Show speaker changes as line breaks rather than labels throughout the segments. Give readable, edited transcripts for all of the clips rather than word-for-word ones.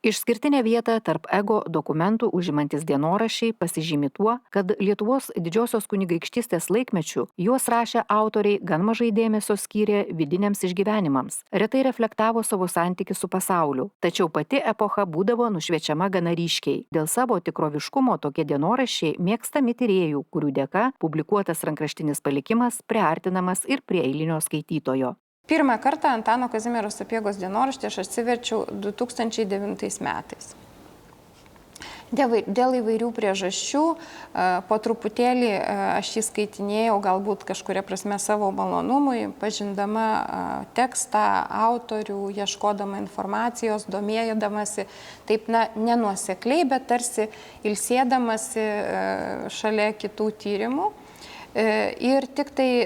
Išskirtinę vietą tarp ego dokumentų užimantis dienoraščiai pasižymi tuo, kad Lietuvos didžiosios kunigaikštystės laikmečių juos rašę autoriai gan mažai dėmesio skyrė vidiniams išgyvenimams, retai reflektavo savo santykį su pasauliu, tačiau pati epocha būdavo nušviečiama gana ryškiai. Dėl savo tikroviškumo tokie dienoraščiai mėgstami tyrėjų, kurių dėka publikuotas rankraštinis palikimas priartinamas ir prie eilinio skaitytojo.
Pirmą kartą Antano Kazimiero Sapiegos dienoraštį aš atsiverčiau 2009 metais. Dėl įvairių priežasčių, po truputėlį aš jį skaitinėjau, galbūt kažkuria prasme savo malonumui, pažindama tekstą, autorių, ieškodama informacijos, domėdamasi, taip nenuosekliai, bet tarsi ilsėdamasi šalia kitų tyrimų. Ir tik tai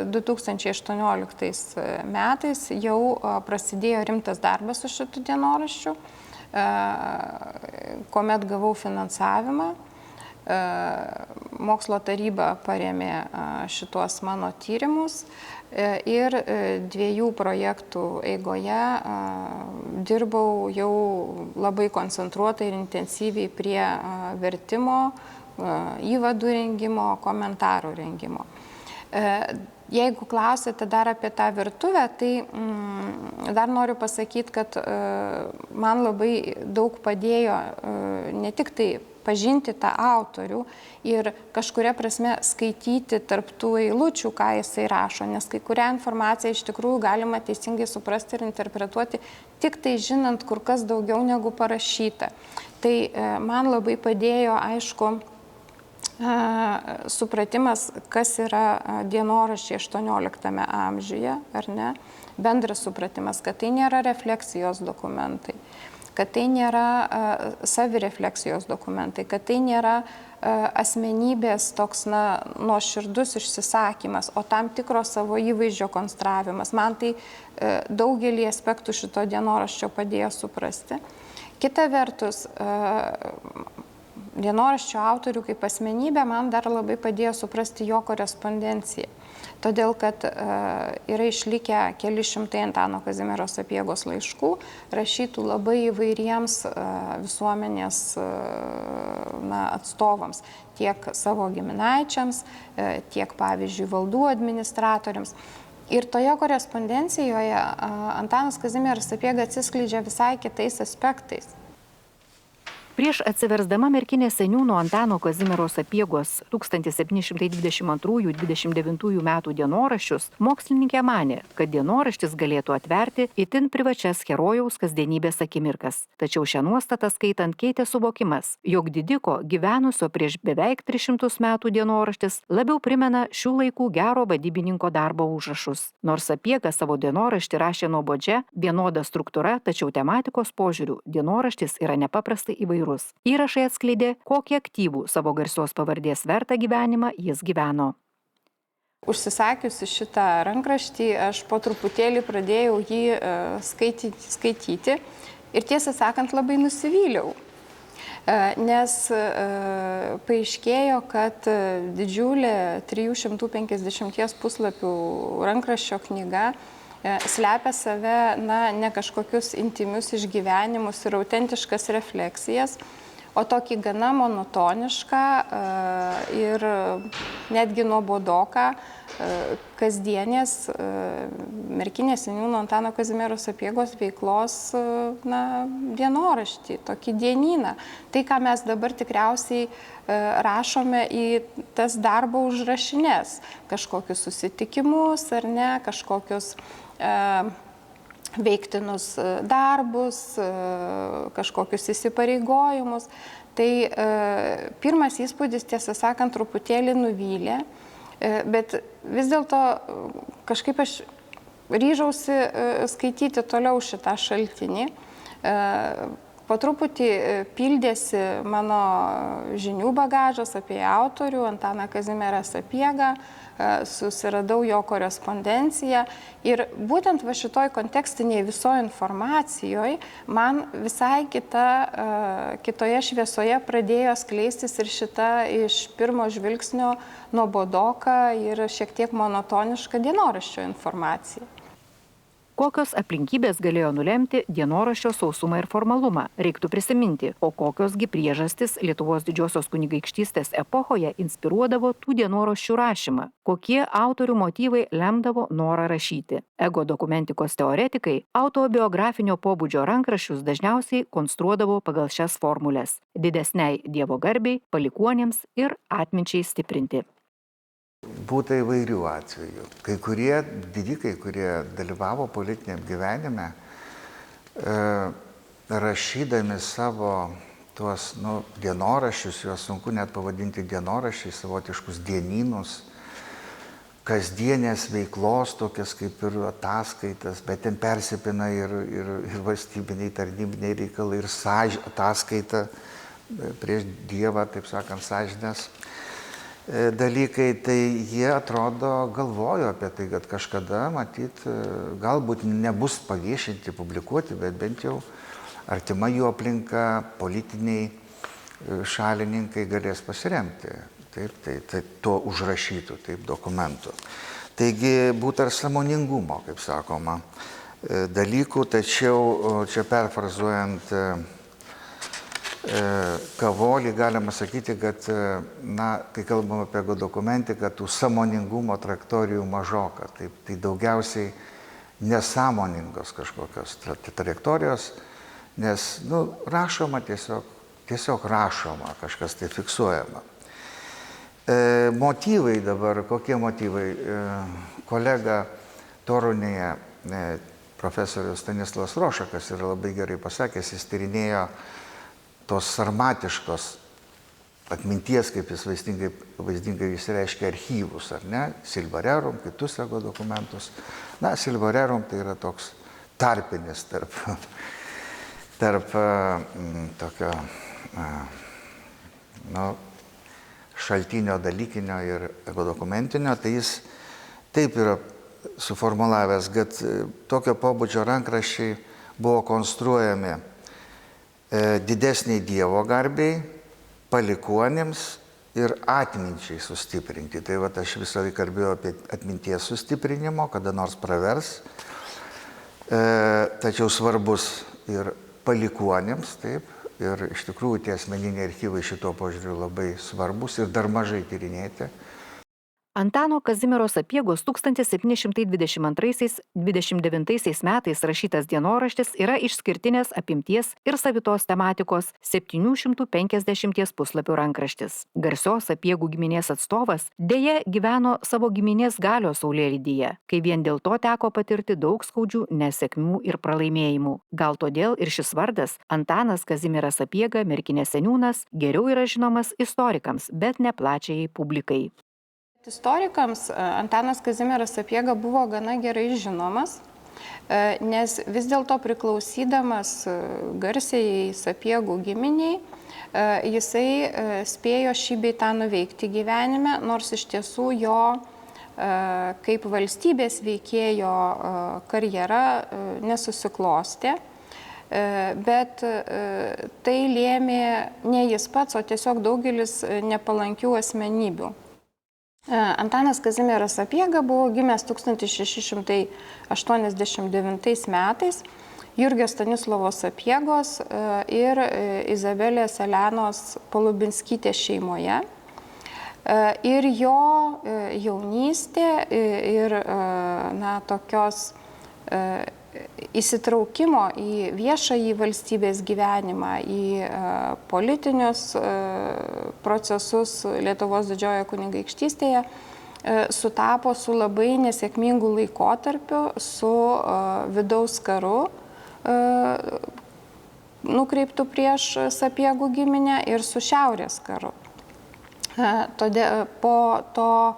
2018 metais jau prasidėjo rimtas darbas su šitų dienoraščių, kuomet gavau finansavimą. Mokslo taryba parėmė šituos mano tyrimus ir 2 projektų eigoje dirbau jau labai koncentruotai ir intensyviai prie vertimo, įvadų rengimo, komentarų rengimo. Jeigu klausėte dar apie tą virtuvę, tai dar noriu pasakyti, kad man labai daug padėjo ne tik tai pažinti tą autorių ir kažkuria prasme skaityti tarp tų eilučių, ką jisai rašo, nes kai kurią informaciją iš tikrųjų galima teisingai suprasti ir interpretuoti, tik tai žinant kur kas daugiau negu parašyta. Tai man labai padėjo, aišku, supratimas, kas yra dienoraščiai 18 amžiuje, ar ne? Bendras supratimas, kad tai nėra refleksijos dokumentai, kad tai nėra savirefleksijos dokumentai, kad tai nėra asmenybės toks nuoširdus išsisakymas, o tam tikro savo įvaizdžio konstravimas. Man tai daugelį aspektų šito dienoraščio padėjo suprasti. Kita vertus, dienoraščio autorių kaip asmenybė man dar labai padėjo suprasti jo korespondenciją. Todėl, kad yra išlikę keli šimtai Antano Kazimiero Sapiegos laiškų, rašytų labai įvairiems visuomenės atstovams, tiek savo giminaičiams, tiek, pavyzdžiui, valdų administratoriams. Ir toje korespondencijoje Antanas Kazimieras Sapiega atsiskleidžia visai kitais aspektais.
Prieš atsiversdama merkinės seniūno Antano Kazimiero Sapiegos 1722–29 metų dienoraščius, mokslininkė manė, kad dienoraštis galėtų atverti itin privačias herojaus kasdienybės akimirkas. Tačiau šią nuostatą skaitant keitė suvokimas, jog didiko gyvenusio prieš beveik 300 metų dienoraštis labiau primena šių laikų gero vadybininko darbo užrašus. Nors Sapiega savo dienoraštį rašė nuobodžia, vienoda struktūra, tačiau tematikos požiūriu dienoraštis yra nepaprastai įvairus. Įrašai atskleidė, kokį aktyvų savo garsios pavardės vertą gyvenimą jis gyveno.
Užsisakiusi šitą rankraštį, aš po truputėlį pradėjau jį skaityti ir tiesą sakant labai nusivyliau, nes paaiškėjo, kad didžiulė 350 puslapių rankraščio knyga slepia save, ne kažkokius intimius išgyvenimus ir autentiškas refleksijas, o tokį gana monotonišką ir netgi nuobodoką kasdienės merkinės seniūno Antano Kazimiero Sapiegos veiklos dienoraštį, tokį dienyną. Tai, ką mes dabar tikriausiai rašome į tas darbo užrašines, kažkokius susitikimus ar ne, kažkokius veiktinus darbus, kažkokius įsipareigojimus. Tai pirmas įspūdis, tiesą sakant, truputėlį nuvylė, bet vis dėlto kažkaip aš ryžausi skaityti toliau šitą šaltinį. Po truputį pildėsi mano žinių bagažas apie autorių, Antaną Kazimierą Sapiegą, susiradau jo korespondenciją ir būtent va šitoj kontekstiniai visoje informacijoje man visai kitoje šviesoje pradėjo skleistis ir šita iš pirmo žvilgsnio nuobodoka ir šiek tiek monotoniška dienoraščio informacija.
Kokios aplinkybės galėjo nulemti dienoraščio sausumą ir formalumą, reiktų prisiminti, o kokiosgi priežastys Lietuvos didžiosios kunigaikštystės epochoje inspiruodavo tų dienoraščių rašymą, kokie autorių motyvai lemdavo norą rašyti. Ego dokumentikos teoretikai autobiografinio pobūdžio rankraščius dažniausiai konstruodavo pagal šias formulės – didesniai Dievo garbei, palikuonėms ir atminčiai stiprinti.
Būta įvairių atvejų. Kai kurie didikai, kurie dalyvavo politiniam gyvenime, rašydami savo tuos dienoraščius, juos sunku net pavadinti dienoraščiais, savotiškus dienynus, kasdienės veiklos, tokias kaip ir ataskaitas, bet ten persipina ir valstybiniai, tarnybiniai reikalai, ir ataskaita prieš Dievą, taip sakant, sąžinės dalykai, tai jie atrodo galvojo apie tai, kad kažkada, matyt, galbūt nebus paviešinti, publikuoti, bet bent jau artima jų aplinka, politiniai šalininkai galės pasiremti. Taip, tai to užrašytų, taip, dokumentų. Taigi būtų ir sąmoningumo, kaip sakoma, dalykų, tačiau čia perfrazuojant Kavolį galima sakyti, kad, kai kalbam apie ego dokumentiką, tų sąmoningumo traktorijų mažoka. Tai daugiausiai nesąmoningos kažkokios trajektorijos, nes, rašoma tiesiog rašoma, kažkas tai fiksuojama. Motyvai dabar, kokie motyvai? Kolega Torunėje, profesorius Stanislavas Rošakas yra labai gerai pasakęs, jis tyrinėjo tos sarmatiškos atminties, kaip jis vaizdingai išreiškia, archyvus, ar ne? Silva Rerum, kitus ego dokumentus. Silva Rerum tai yra toks tarpinis tarp tokio šaltinio dalykinio ir ego dokumentinio, tai jis taip yra suformulavęs, kad tokio pobūdžio rankraščiai buvo konstruojami didesniai Dievo garbei, palikuonėms ir atminčiai sustiprinti. Tai aš visą laiką kalbėjau apie atminties sustiprinimo, kada nors pravers, tačiau svarbus ir palikuonėms, taip, ir iš tikrųjų tie asmeniniai archyvai šito požiūriu labai svarbus ir dar mažai tyrinėti.
Antano Kazimiero Sapiegos 1722–29 metais rašytas dienoraštis yra išskirtinės apimties ir savitos tematikos 750 puslapių rankraštis. Garsios Sapiegų giminės atstovas deja gyveno savo giminės Galios saulėlydyje, kai vien dėl to teko patirti daug skaudžių nesėkmių ir pralaimėjimų. Gal todėl ir šis vardas, Antanas Kazimieras Sapiega, merkinės seniūnas, geriau yra žinomas istorikams, bet ne plačiai publikai.
Istorikams Antanas Kazimieras Sapiega buvo gana gerai žinomas, nes vis dėlto priklausydamas garsiai Sapiegų giminiai, jisai spėjo šį bei tą nuveikti gyvenime, nors iš tiesų jo kaip valstybės veikėjo karjera nesusiklostė, bet tai lėmė ne jis pats, o tiesiog daugelis nepalankių asmenybių. Antanas Kazimieras Sapiega buvo gimęs 1689 metais Jurgio Stanislovo Sapiegos ir Izabelės Elenos Polubinskytės šeimoje. Ir jo jaunystė ir tokios įsitraukimo į viešąjį valstybės gyvenimą, į politinius procesus Lietuvos didžiojoje kunigaikštystėje sutapo su labai nesėkmingu laikotarpiu, su vidaus karu nukreiptų prieš Sapiegų giminę ir su šiaurės karu. Todėl po to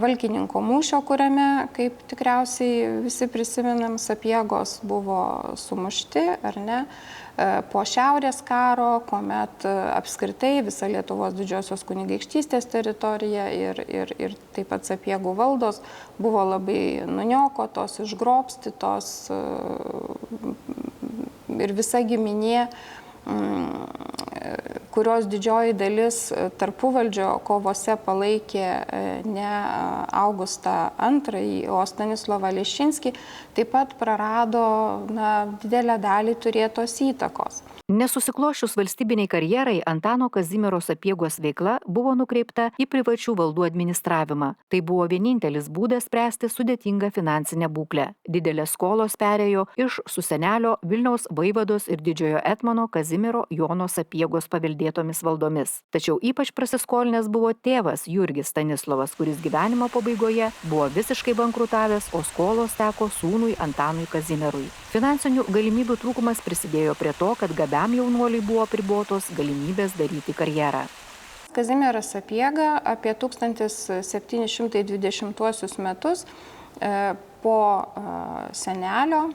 Valkininko mūšio, kuriame, kaip tikriausiai visi prisimenam, Sapiegos buvo sumušti, ar ne, po šiaurės karo, kuomet apskritai visa Lietuvos didžiosios kunigaikštystės teritorija ir taip pat Sapiegų valdos buvo labai nuniokotos, išgrobstytos ir visa giminė, kurios didžioji dalis tarpuvaldžio kovose palaikė ne Augustą II, o Stanislovą Leščinskį, taip pat prarado didelę dalį turėtos įtakos.
Nesusiklošius valstybiniai karjerai, Antano Kazimiero Sapiegos veikla buvo nukreipta į privačių valdų administravimą. Tai buvo vienintelis būdas spręsti sudėtingą finansinę būklę. Didelės skolos perėjo iš su senelio Vilniaus vaivados ir didžiojo etmono Kazimiero Jono Sapiegos paveldėtomis valdomis. Tačiau ypač prasiskolinęs buvo tėvas Jurgis Stanislovas, kuris gyvenimo pabaigoje buvo visiškai bankrutavęs, o skolos teko sūnui Antanui Kazimierui. Finansinių galimybių trūkumas prisidėjo prie to, kad gabiam jaunuoliui buvo apribotos galimybės daryti karjerą.
Kazimieras Sapiega apie 1720 metus po senelio,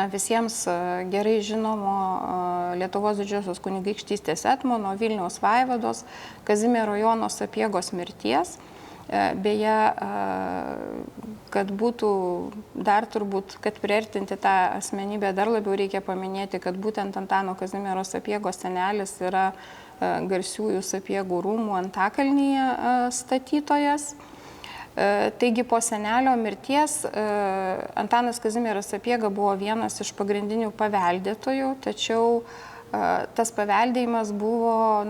visiems gerai žinomo Lietuvos didžiosios kunigaikštystės etmono Vilniaus vaivados Kazimiero Jono Sapiegos mirties. Beje, kad būtų dar turbūt, kad priartinti tą asmenybę dar labiau reikia paminėti, kad būtent Antano Kazimiero Sapiegos senelis yra garsiųjų Sapiegų rūmų Antakalnyje statytojas. Taigi po senelio mirties Antanas Kazimieras Sapiega buvo vienas iš pagrindinių paveldėtojų, tačiau tas paveldėjimas buvo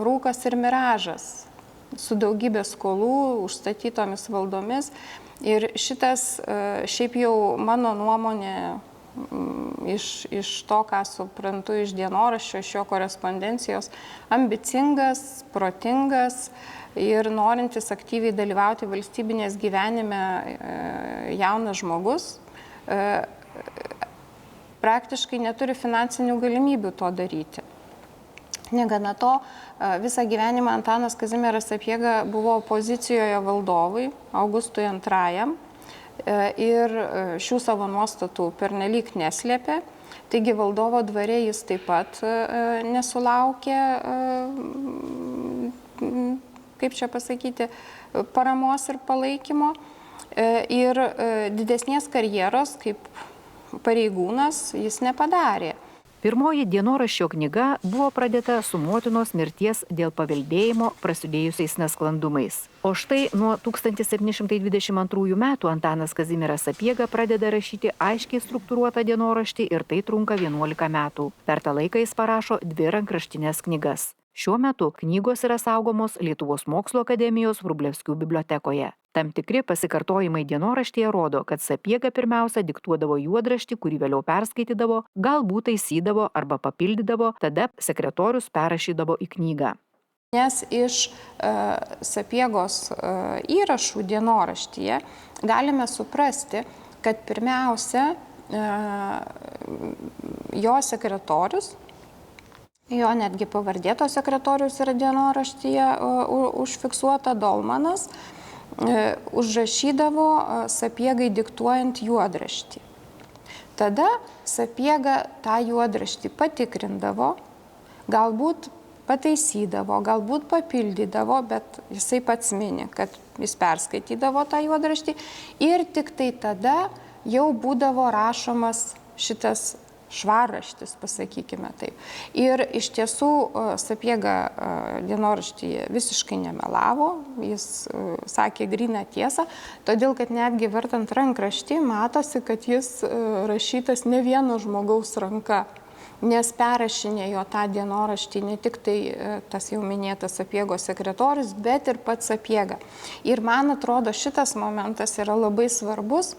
rūkas ir miražas, su daugybė skolų, užstatytomis valdomis. Ir šitas, šiaip jau mano nuomonė, iš to, ką suprantu iš dienoraščio, iš jo korespondencijos, ambicingas, protingas ir norintis aktyviai dalyvauti valstybinės gyvenime jaunas žmogus, praktiškai neturi finansinių galimybių to daryti. Negana to, visą gyvenimą Antanas Kazimieras Sapiega buvo opozicijoje valdovui, Augustui II, ir šių savo nuostatų pernelyg neslėpė. Taigi valdovo dvare jis taip pat nesulaukė, kaip čia pasakyti, paramos ir palaikymo. Ir didesnės karjeros kaip pareigūnas jis nepadarė.
Pirmoji dienoraščio knyga buvo pradėta su motinos mirties dėl paveldėjimo prasidėjusiais nesklandumais. O štai nuo 1722 metų Antanas Kazimieras Sapiega pradeda rašyti aiškiai struktūruotą dienoraštį ir tai trunka 11 metų. Per tą laiką jis parašo 2 rankraštinės knygas. Šiuo metu knygos yra saugomos Lietuvos mokslo akademijos Vrublevskių bibliotekoje. Tam tikri pasikartojimai dienoraštyje rodo, kad Sapiega pirmiausia diktuodavo juodraštį, kurį vėliau perskaitydavo, galbūt taisydavo arba papildydavo, tada sekretorius perrašydavo į knygą.
Nes iš Sapiegos įrašų dienoraštyje galime suprasti, kad pirmiausia jo sekretorius, jo netgi pavardėto sekretorius yra dienoraštyje užfiksuota, Dolmanas, užrašydavo Sapiegai diktuojant juodraštį. Tada Sapiega tą juodraštį patikrindavo, galbūt pataisydavo, galbūt papildydavo, bet jisai pats mini, kad jis perskaitydavo tą juodraštį ir tik tai tada jau būdavo rašomas šitas švarraštis, pasakykime taip. Ir iš tiesų Sapiega dienoraštyje visiškai nemelavo, jis sakė gryną tiesą, todėl kad netgi vertant rankraštį matosi, kad jis rašytas ne vieno žmogaus ranka, nes perrašinėjo tą dienoraštį ne tik tai tas jau minėtas Sapiegos sekretorius, bet ir pats Sapiega. Ir man atrodo, šitas momentas yra labai svarbus,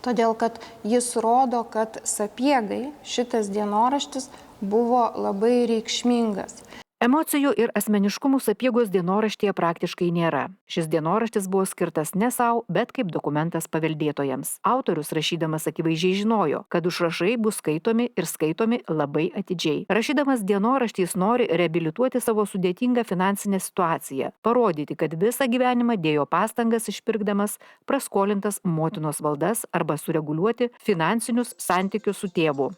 todėl kad jis rodo, kad Sapiegai šitas dienoraštis buvo labai reikšmingas.
Emocijų ir asmeniškumų Sapiegos dienoraštyje praktiškai nėra. Šis dienoraštis buvo skirtas ne savo, bet kaip dokumentas paveldėtojams. Autorius rašydamas akivaizdžiai žinojo, kad užrašai bus skaitomi ir skaitomi labai atidžiai. Rašydamas dienoraštį jis nori reabilituoti savo sudėtingą finansinę situaciją, parodyti, kad visą gyvenimą dėjo pastangas išpirkdamas praskolintas motinos valdas arba sureguliuoti finansinius santykius su tėvu.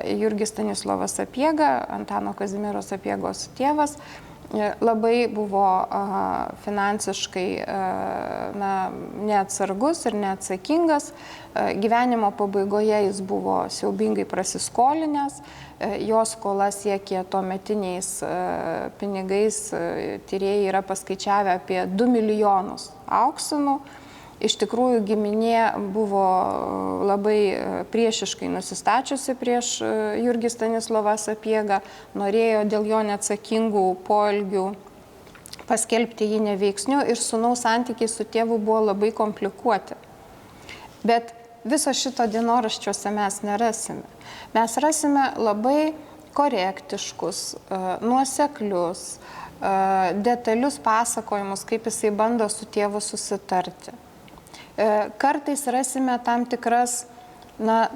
Jurgis Stanislovas Sapiega, Antano Kazimiero Sapiegos tėvas, labai buvo finansiškai neatsargus ir neatsakingas. Gyvenimo pabaigoje jis buvo siaubingai prasiskolinęs, jo skola siekė tuometiniais pinigais, tyrėjai yra paskaičiavę apie 2 milijonus auksinų. Iš tikrųjų, giminė buvo labai priešiškai nusistačiusi prieš Jurgį Stanislovą Sapiegą, norėjo dėl jo neatsakingų poelgių paskelbti jį neveiksniu ir sūnaus santykiai su tėvu buvo labai komplikuoti. Bet viso šito dienoraščiuose mes nerasime. Mes rasime labai korektiškus, nuoseklius, detalius pasakojimus, kaip jisai bando su tėvu susitarti. Kartais rasime tam tikras,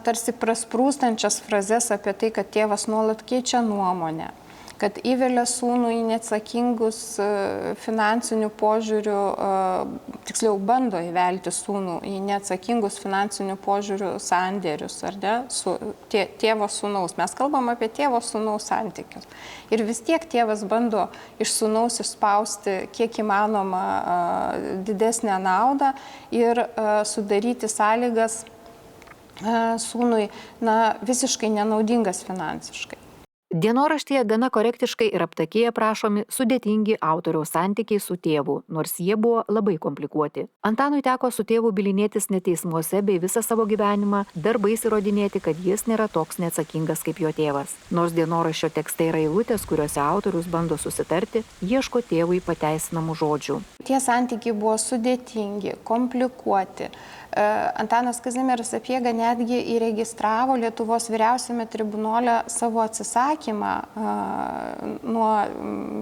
tarsi prasprūstančias frazes apie tai, kad tėvas nuolat keičia nuomonę, kad įvelia sūnų į neatsakingus finansinių požiūrių, tiksliau bando įvelti sūnų į neatsakingus finansinių požiūrių sandėrius, ar ne, su tėvo sūnaus. Mes kalbam apie tėvo sūnaus santykius. Ir vis tiek tėvas bando iš sūnaus išspausti kiek įmanoma didesnę naudą ir sudaryti sąlygas sūnui, visiškai nenaudingas finansiškai.
Dienoraštyje gana korektiškai ir aptakiai aprašomi sudėtingi autoriaus santykiai su tėvu, nors jie buvo labai komplikuoti. Antanui teko su tėvu bylinėtis ne teismuose bei visą savo gyvenimą, darbais įrodinėti, kad jis nėra toks neatsakingas kaip jo tėvas. Nors dienoraščio tekste yra eilutės, kuriuose autorius bando susitarti, ieško tėvui pateisinamų žodžių.
Tie santykiai buvo sudėtingi, komplikuoti. Antanas Kazimieras Sapiega netgi įregistravo Lietuvos vyriausiame tribunole savo atsisakymą nuo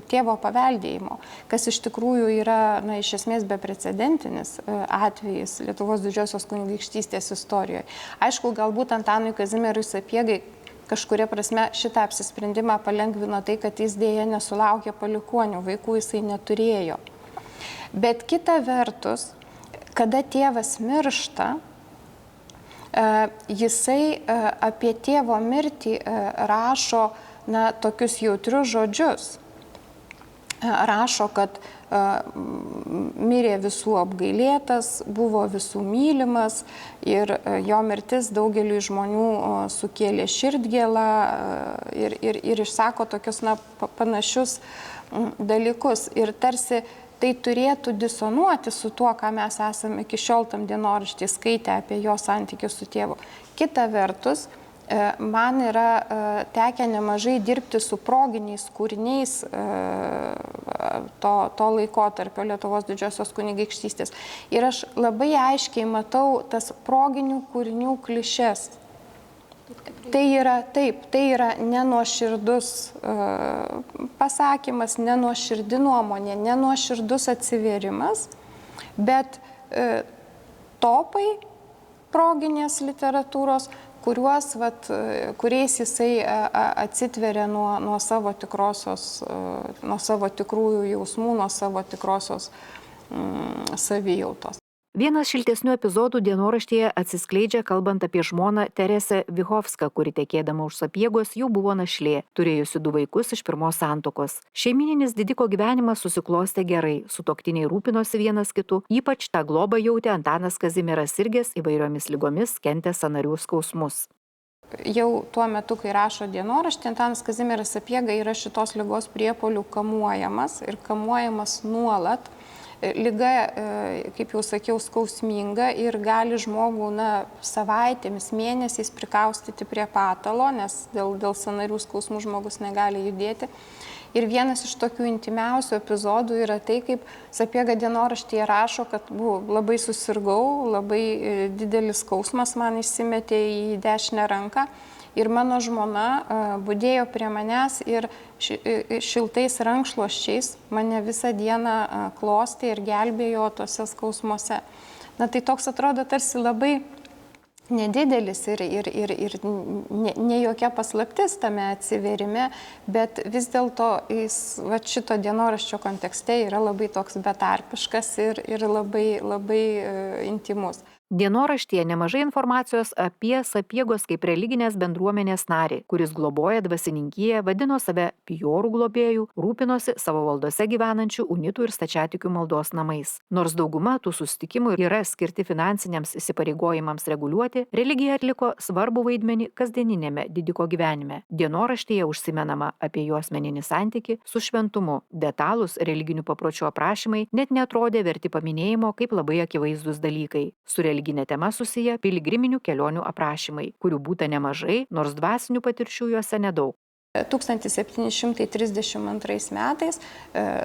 tėvo paveldėjimo, kas iš tikrųjų yra, iš esmės beprecedentinis atvejis Lietuvos didžiosios kunigaikštystės istorijoje. Aišku, galbūt Antanui Kazimierui Sapiegai kažkuria prasme šitą apsisprendimą palengvino tai, kad jis dėja nesulaukė palikuonių, vaikų jisai neturėjo. Bet kita vertus, kada tėvas miršta, jisai apie tėvo mirtį rašo tokius jautrius žodžius. Rašo, kad mirė visų apgailėtas, buvo visų mylimas ir jo mirtis daugeliui žmonių sukėlė širdgėlą ir išsako tokius panašius dalykus. Ir tarsi tai turėtų disonuoti su tuo, ką mes esame iki šiol tam dienoraštį skaitę apie jo santykius su tėvu. Kita vertus, man yra tekę nemažai dirbti su proginiais kūriniais to laikotarpio Lietuvos didžiosios kunigaikštystės. Ir aš labai aiškiai matau tas proginių kūrinių klišes. Tai yra nenuoširdus pasakymas, nenuoširdi nuomonė, nenuoširdus atsivėrimas, bet topai proginės literatūros, kuriais jisai atsitveria nuo savo tikrųjų jausmų, nuo savo tikrosios savijautos.
Vienas šiltesnių epizodų dienoraštyje atsiskleidžia kalbant apie žmoną Teresę Vichovską, kuri tekėdama už Sapiegos jau buvo našlė, turėjusi 2 vaikus iš pirmos santuokos. Šeimininis didiko gyvenimas susiklostė gerai, sutuoktiniai rūpinosi vienas kitu, ypač tą globą jautė Antanas Kazimieras sirgęs įvairiomis ligomis, kentė sąnarių skausmus.
Jau tuo metu, kai rašo dienoraštį, Antanas Kazimieras Sapiega yra šitos ligos priepuolių kamuojamas ir kamuojamas nuolat. Liga, kaip jau sakiau, skausminga ir gali žmogų savaitėmis, mėnesiais prikaustyti prie patalo, nes dėl sąnarių skausmų žmogus negali judėti. Ir vienas iš tokių intimiausių epizodų yra tai, kaip Sapiega dienoraštyje rašo, kad labai susirgau, labai didelis skausmas man įsimetė į dešinę ranką. Ir mano žmona budėjo prie manęs ir šiltais rankšluosčiais mane visą dieną klostė ir gelbėjo tose skausmuose. Tai toks atrodo tarsi labai nedidelis ir ne jokia paslaptis tame atsivėrime, bet vis dėlto jis šito dienoraščio kontekste yra labai toks betarpiškas ir labai intymus.
Dienoraštyje nemažai informacijos apie Sapiegos kaip religinės bendruomenės narį, kuris globoja dvasininkiją, vadino save pijorų globėjų, rūpinosi savo valdose gyvenančių unitų ir stačiatikių maldos namais. Nors dauguma tų susitikimų yra skirti finansiniams įsipareigojimams reguliuoti, religija atliko svarbų vaidmenį kasdieninėme didiko gyvenime. Dienoraštyje užsimenama apie jo asmeninį santykį su šventumu. Detalūs religinių papročių aprašymai net netrodė verti paminėjimo kaip labai akivaizdus dalykai. Su religinė tema susiję piligriminių kelionių aprašymai, kurių būta nemažai, nors dvasinių patirčių juose nedaug.
1732 metais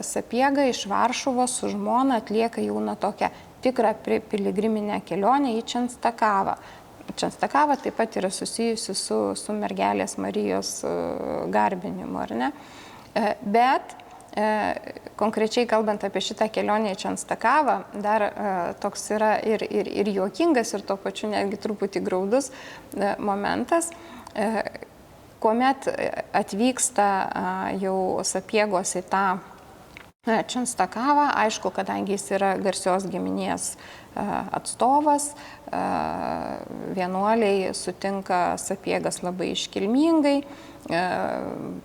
Sapiega iš Varšuvos su žmona atlieka jau tokią tikrą piligriminę kelionę į Čenstakavą. Čenstakava taip pat yra susijusi su mergelės Marijos garbinimu, ar ne? Bet konkrečiai kalbant apie šitą kelionę į Čenstakavą, dar toks yra ir juokingas, ir tuo pačiu netgi truputį graudus momentas, kuomet atvyksta jau Sapiegos į tą Čenstakavą, aišku, kadangi jis yra garsios giminės atstovas, vienuoliai sutinka Sapiegas labai iškilmingai,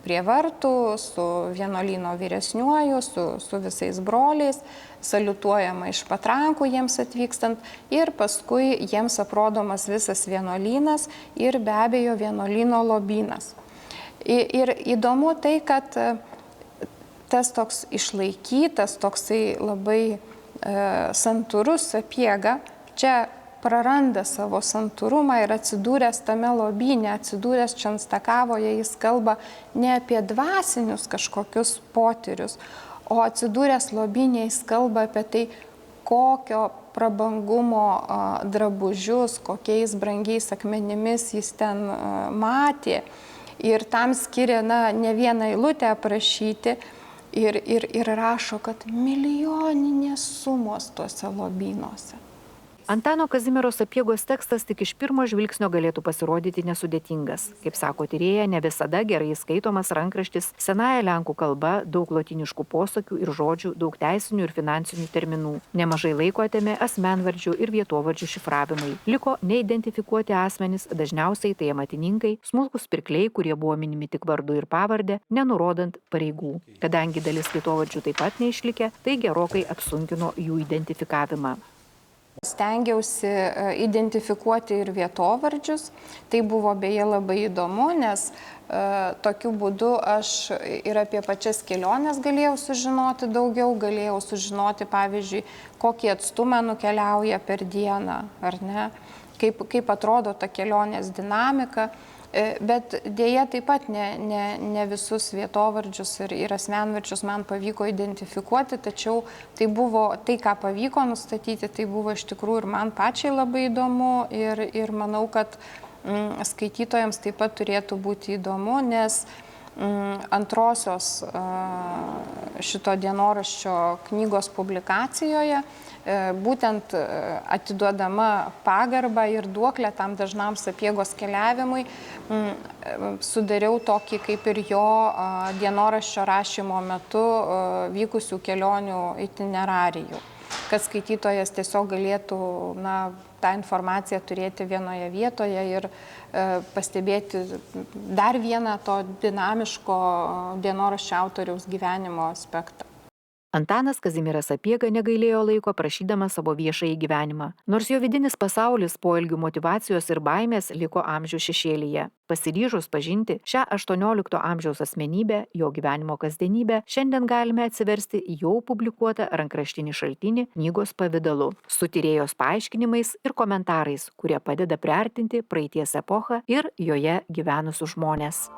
prie vartų, su vienuolyno vyresniuoju, su visais broliais, saliutuojama iš patrankų jiems atvykstant ir paskui jiems aprodomas visas vienuolynas ir be abejo vienuolyno lobynas. Ir įdomu tai, kad tas toks išlaikytas, toksai labai santūrus Sapiega čia praranda savo santūrumą ir atsidūręs tame lobyne, atsidūręs Čenstakavoje, jis kalba ne apie dvasinius kažkokius potyrius, o atsidūręs lobyne jis kalba apie tai, kokio prabangumo drabužius, kokiais brangiais akmenimis jis ten matė. Ir tam skiria ne vieną eilutę aprašyti ir rašo, kad milijoninės sumos tuose lobynuose.
Antano Kazimiero Sapiegos tekstas tik iš pirmo žvilgsnio galėtų pasirodyti nesudėtingas. Kaip sako tyrėja, ne visada gerai skaitomas rankraštis, senąja lenkų kalba, daug lotyniškų posakių ir žodžių, daug teisinių ir finansinių terminų. Nemažai laiko atėmė asmenvardžių ir vietovardžių šifravimai. Liko neidentifikuoti asmenys, dažniausiai tai amatininkai, smulkus pirkliai, kurie buvo minimi tik vardu ir pavardę, nenurodant pareigų. Kadangi dalis vietovardžių taip pat neišlikė, tai gerokai apsunkino jų identifikavimą.
Stengiausi identifikuoti ir vietovardžius. Tai buvo beje labai įdomu, nes tokiu būdu aš ir apie pačias keliones galėjau sužinoti daugiau, galėjau sužinoti, pavyzdžiui, kokį atstumą nukeliauja per dieną, ar ne, kaip atrodo ta kelionės dinamika. Bet dėja taip pat ne visus vietovardžius ir asmenvardžius man pavyko identifikuoti, tačiau tai, ką pavyko nustatyti, tai buvo iš tikrųjų ir man pačiai labai įdomu ir manau, kad skaitytojams taip pat turėtų būti įdomu, nes antrosios šito dienoraščio knygos publikacijoje būtent atiduodama pagarbą ir duoklę tam dažnam Sapiegos keliavimui, sudariau tokį kaip ir jo dienoraščio rašymo metu vykusių kelionių itinerarijų, kad skaitytojas tiesiog galėtų tą informaciją turėti vienoje vietoje ir pastebėti dar vieną to dinamiško dienoraščio autoriaus gyvenimo aspektą.
Antanas Kazimieras Sapiega negailėjo laiko prašydamas savo viešąjį gyvenimą, nors jo vidinis pasaulis poelgių motyvacijos ir baimės liko amžių šešėlyje. Pasiryžus pažinti šią 18 amžiaus asmenybę, jo gyvenimo kasdienybę, šiandien galime atsiversti jau publikuotą rankraštinį šaltinį knygos pavidalu, su tyrėjos paaiškinimais ir komentarais, kurie padeda priartinti praeities epochą ir joje gyvenusius žmones.